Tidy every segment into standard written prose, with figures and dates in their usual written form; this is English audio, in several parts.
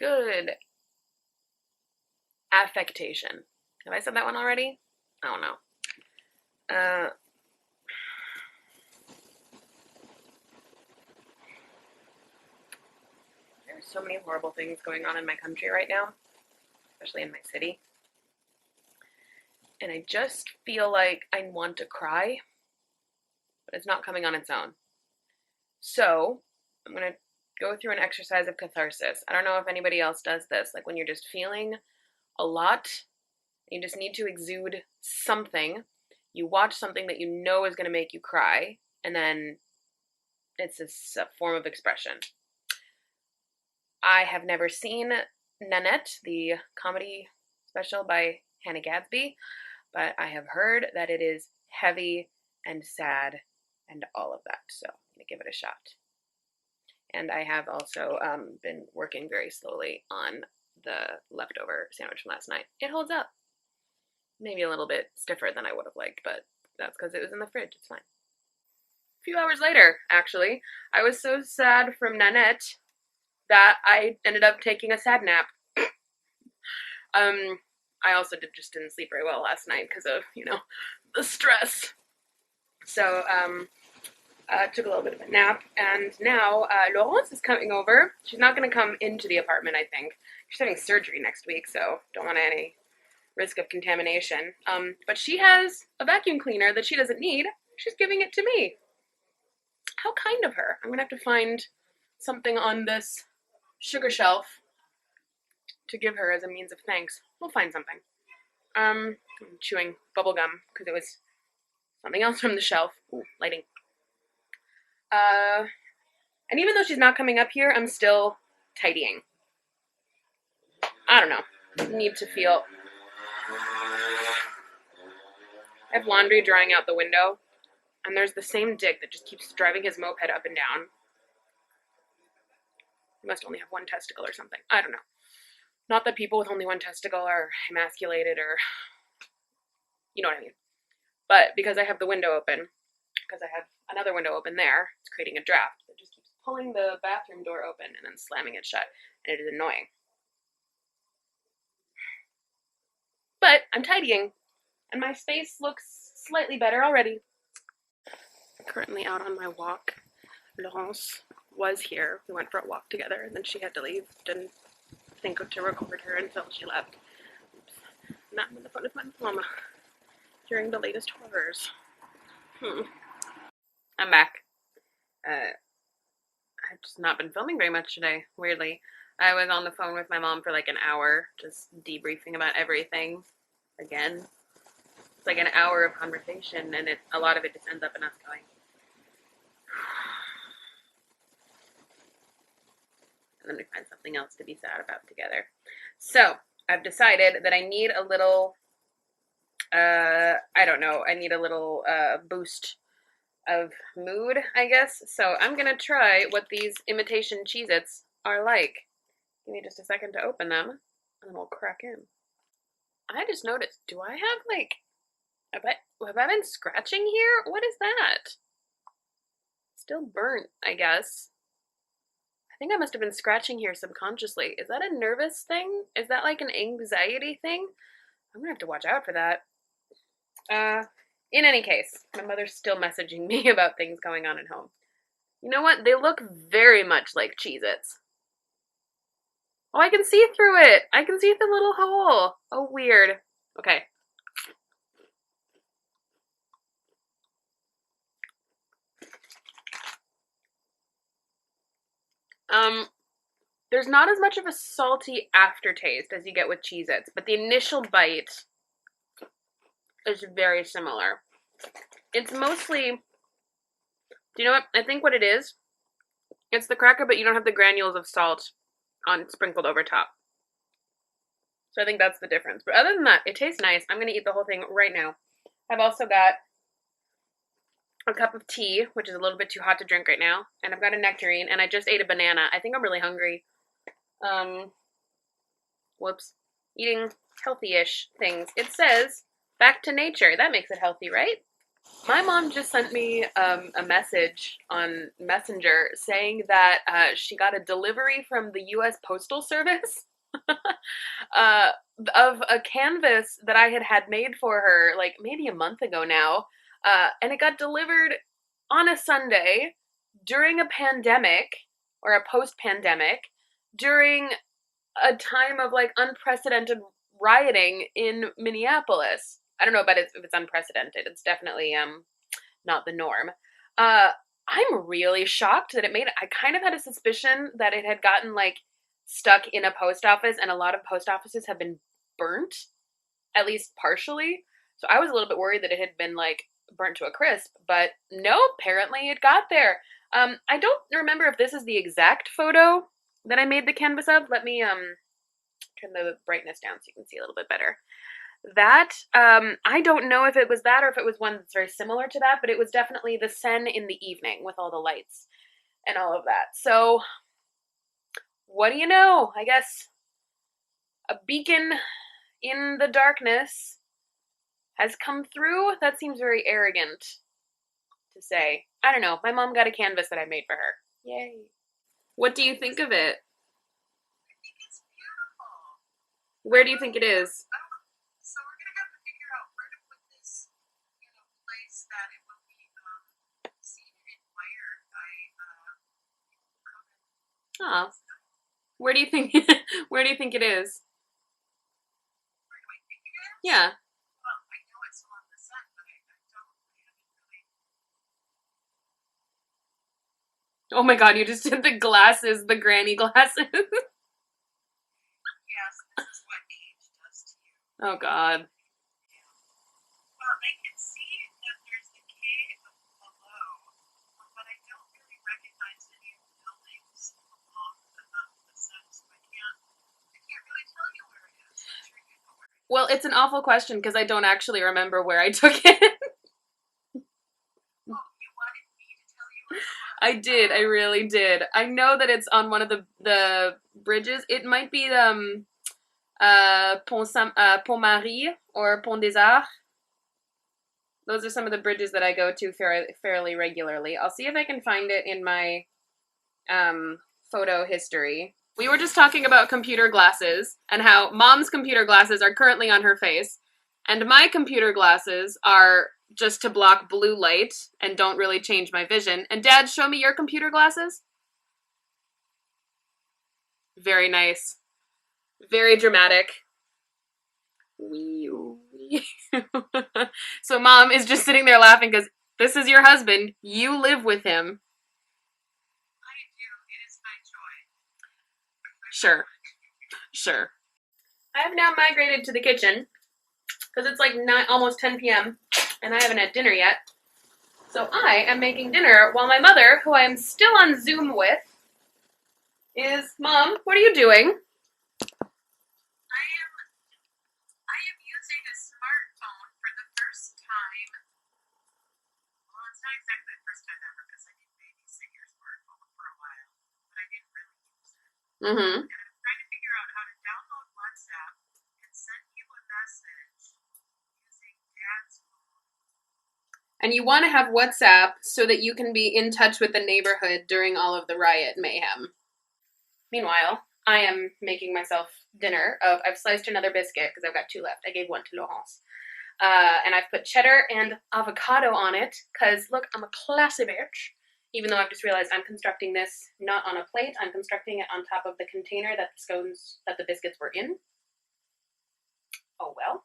good affectation. Have I said that one already? I don't know. There's so many horrible things going on in my country right now, especially in my city. And I just feel like I want to cry, but it's not coming on its own. So I'm going to go through an exercise of catharsis. I don't know if anybody else does this, like when you're just feeling a lot, you just need to exude something. You watch something that you know is going to make you cry, and then it's a form of expression. I have never seen Nanette, the comedy special by Hannah Gadsby, but I have heard that it is heavy and sad and all of that, so I'm going to give it a shot. And I have also been working very slowly on the leftover sandwich from last night. It holds up. Maybe a little bit stiffer than I would have liked, but that's because it was in the fridge. It's fine. A few hours later, actually, I was so sad from Nanette that I ended up taking a sad nap. I also didn't sleep very well last night because of, the stress. So, took a little bit of a nap, and now Laurence is coming over. She's not going to come into the apartment, I think. She's having surgery next week, so don't want any risk of contamination. But she has a vacuum cleaner that she doesn't need. She's giving it to me. How kind of her. I'm going to have to find something on this sugar shelf to give her as a means of thanks. We'll find something. I'm chewing bubble gum because it was something else from the shelf. Ooh, lighting. And even though she's not coming up here, I'm still tidying. I don't know. Need to feel. I have laundry drying out the window, and there's the same dick that just keeps driving his moped up and down. He must only have one testicle or something. I don't know. Not that people with only one testicle are emasculated or, you know what I mean. But because I have the window open, because I have another window open there, it's creating a draft that just keeps pulling the bathroom door open and then slamming it shut, and it is annoying. But I'm tidying, and my space looks slightly better already. I'm currently out on my walk. Laurence was here. We went for a walk together, and then she had to leave. Didn't think to record her until she left. Oops. Not in the front of my mama. Hearing the latest horrors. I'm back. I've just not been filming very much today, weirdly. I was on the phone with my mom for like an hour, just debriefing about everything. Again. It's like an hour of conversation, and a lot of it just ends up in us going, and then we find something else to be sad about together. So, I've decided that I need a little, I need a little boost of mood, I guess. So I'm going to try what these imitation Cheez-Its are like. Give me just a second to open them, and then we'll crack in. I just noticed, do I have have I been scratching here? What is that? Still burnt, I guess. I think I must have been scratching here subconsciously. Is that a nervous thing? Is that like an anxiety thing? I'm gonna have to watch out for that. In any case, my mother's still messaging me about things going on at home. You know what? They look very much like Cheez-Its. Oh, I can see through it! I can see the little hole! Oh, weird. Okay. There's not as much of a salty aftertaste as you get with Cheez-Its, but the initial bite is very similar. It's mostly, do you know what? I think what it is, it's the cracker, but you don't have the granules of salt sprinkled over top. So I think that's the difference. But other than that, it tastes nice. I'm going to eat the whole thing right now. I've also got a cup of tea, which is a little bit too hot to drink right now. And I've got a nectarine, and I just ate a banana. I think I'm really hungry. Whoops. Eating healthy-ish things. It says, back to nature. That makes it healthy, right? My mom just sent me a message on Messenger saying that she got a delivery from the U.S. Postal Service uh, of a canvas that I had made for her like maybe a month ago now, and it got delivered on a Sunday during a pandemic or a post-pandemic during a time of like unprecedented rioting in Minneapolis. I don't know about if it's unprecedented. It's definitely not the norm. Uh, I'm really shocked that it made it. I kind of had a suspicion that it had gotten like stuck in a post office, and a lot of post offices have been burnt, at least partially. So I was a little bit worried that it had been like burnt to a crisp, but no, apparently it got there. I don't remember if this is the exact photo that I made the canvas of. Let me turn the brightness down so you can see a little bit better. That I don't know if it was that or if it was one that's very similar to that, but it was definitely the Seine in the evening with all the lights and all of that. So what do you know? I guess a beacon in the darkness has come through. That seems very arrogant to say. I don't know. My mom got a canvas that I made for her. Yay. What do you think of it? I think it's beautiful. Where do you think it is? So we're gonna have to figure out where to put this in a place that it will be seen and admired by people who come in. Oh, where do you think where do you think it is? Where do I think it is? Yeah. Well, I know it's on the set, but I don't. I haven't really. Oh my god, you just did the glasses, the granny glasses. Yes, this is what age does to you. Oh god. Yeah. Well, I can see that there's the K below, but I don't really recognize any of the buildings along the set, so I can't really tell you where it is. I'm sure you know where it Well, is. it's an awful question because I don't actually remember where I took it. Oh, you wanted me to tell you where it I was? did, I really did. I know that it's on one of the bridges. It might be Pont Marie or Pont des Arts. Those are some of the bridges that I go to fairly regularly. I'll see if I can find it in my photo history. We were just talking about computer glasses and how mom's computer glasses are currently on her face, and my computer glasses are just to block blue light and don't really change my vision. And Dad, show me your computer glasses. Very nice. Very dramatic. So mom is just sitting there laughing because this is your husband. You live with him. I do. It is my joy. Sure, sure. I have now migrated to the kitchen because it's like almost 10 p.m. and I haven't had dinner yet. So I am making dinner while my mother, who I am still on Zoom with, is, Mom, what are you doing? I am using a smartphone for the first time. Well, it's not exactly the first time ever because I did babysit your smartphone for a while, but I didn't really use it. Mm-hmm. And I'm trying to figure out how to download WhatsApp and send you a message using Dad's phone. And you want to have WhatsApp so that you can be in touch with the neighborhood during all of the riot mayhem. Meanwhile, I am making myself dinner. I've sliced another biscuit because I've got two left. I gave one to Laurence. And I've put cheddar and avocado on it because, look, I'm a classy bitch. Even though I've just realized I'm constructing this not on a plate, I'm constructing it on top of the container that the biscuits were in. Oh well.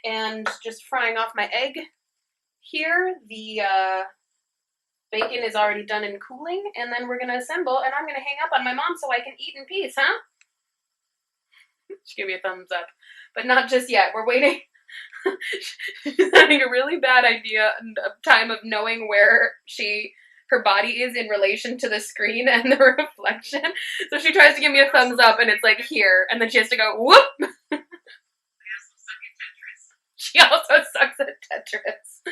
And just frying off my egg here. The bacon is already done and cooling, and then we're gonna assemble, and I'm gonna hang up on my mom so I can eat in peace, huh? She gave me a thumbs up, but not just yet. We're waiting. She's having a really bad idea time of knowing where her body is in relation to the screen and the reflection. So she tries to give me a thumbs up, and it's like here, and then she has to go whoop. I also suck at Tetris. She also sucks at Tetris.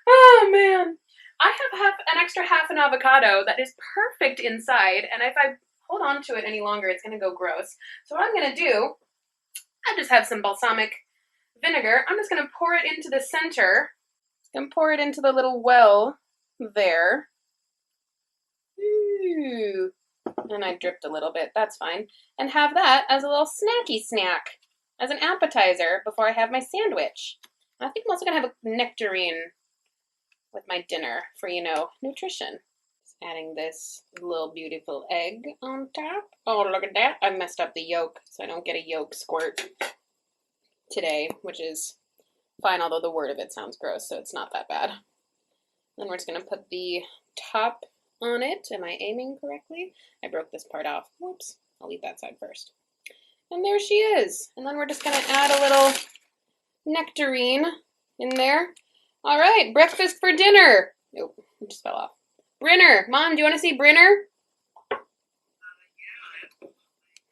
Oh man. I have an extra half an avocado that is perfect inside, and if I hold on to it any longer, it's gonna go gross. So what I'm gonna do, I just have some balsamic vinegar. I'm just going to pour it into the center and pour it into the little well there. Ooh. And I dripped a little bit. That's fine. And have that as a little snacky snack, as an appetizer before I have my sandwich. I think I'm also going to have a nectarine with my dinner for, nutrition. Just adding this little beautiful egg on top. Oh, look at that. I messed up the yolk, so I don't get a yolk squirt today, which is fine, although the word of it sounds gross, so it's not that bad. Then we're just going to put the top on it. Am I aiming correctly? I broke this part off. Whoops. I'll leave that side first. And there she is. And then we're just going to add a little nectarine in there. All right, breakfast for dinner. Nope, it just fell off. Brinner. Mom, do you want to see Brinner?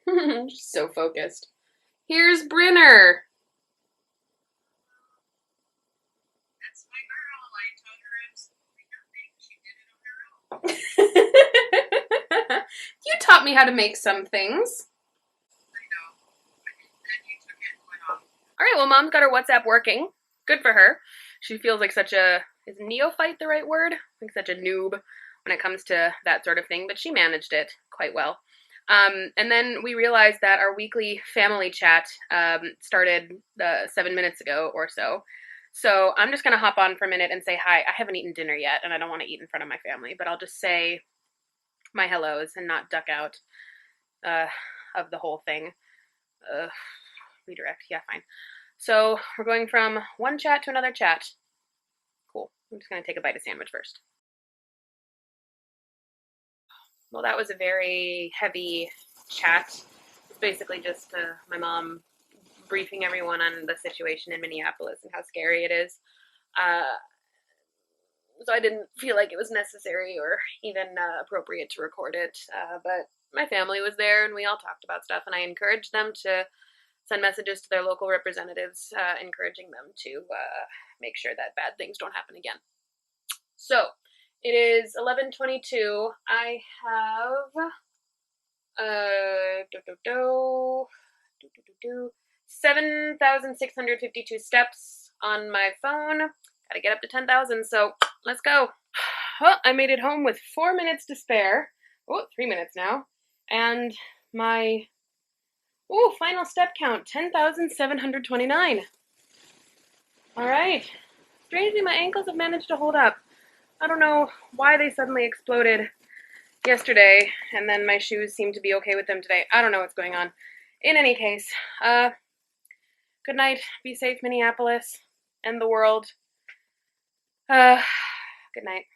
Yeah. She's so focused. Here's Brinner. That's my girl. I taught her absolutely nothing. She did it on her own. You taught me how to make some things. I know. Then you took it and went off. All right, well, Mom's got her WhatsApp working. Good for her. She feels like such a, is neophyte the right word? Like such a noob when it comes to that sort of thing, but she managed it quite well. And then we realized that our weekly family chat started 7 minutes ago or so. So I'm just going to hop on for a minute and say hi. I haven't eaten dinner yet, and I don't want to eat in front of my family, but I'll just say my hellos and not duck out of the whole thing. Redirect. Yeah, fine. So we're going from one chat to another chat. Cool. I'm just going to take a bite of sandwich first. Well, that was a very heavy chat. It's basically just my mom briefing everyone on the situation in Minneapolis and how scary it is. So I didn't feel like it was necessary or even appropriate to record it. But my family was there and we all talked about stuff, and I encouraged them to send messages to their local representatives, encouraging them to make sure that bad things don't happen again. So it is 11:22. I have 7,652 steps on my phone. Gotta get up to 10,000, so let's go. Well, I made it home with 4 minutes to spare. Oh, 3 minutes now. And my final step count, 10,729. All right. Strangely, my ankles have managed to hold up. I don't know why they suddenly exploded yesterday, and then my shoes seem to be okay with them today. I don't know what's going on. In any case, good night. Be safe, Minneapolis, and the world. Good night.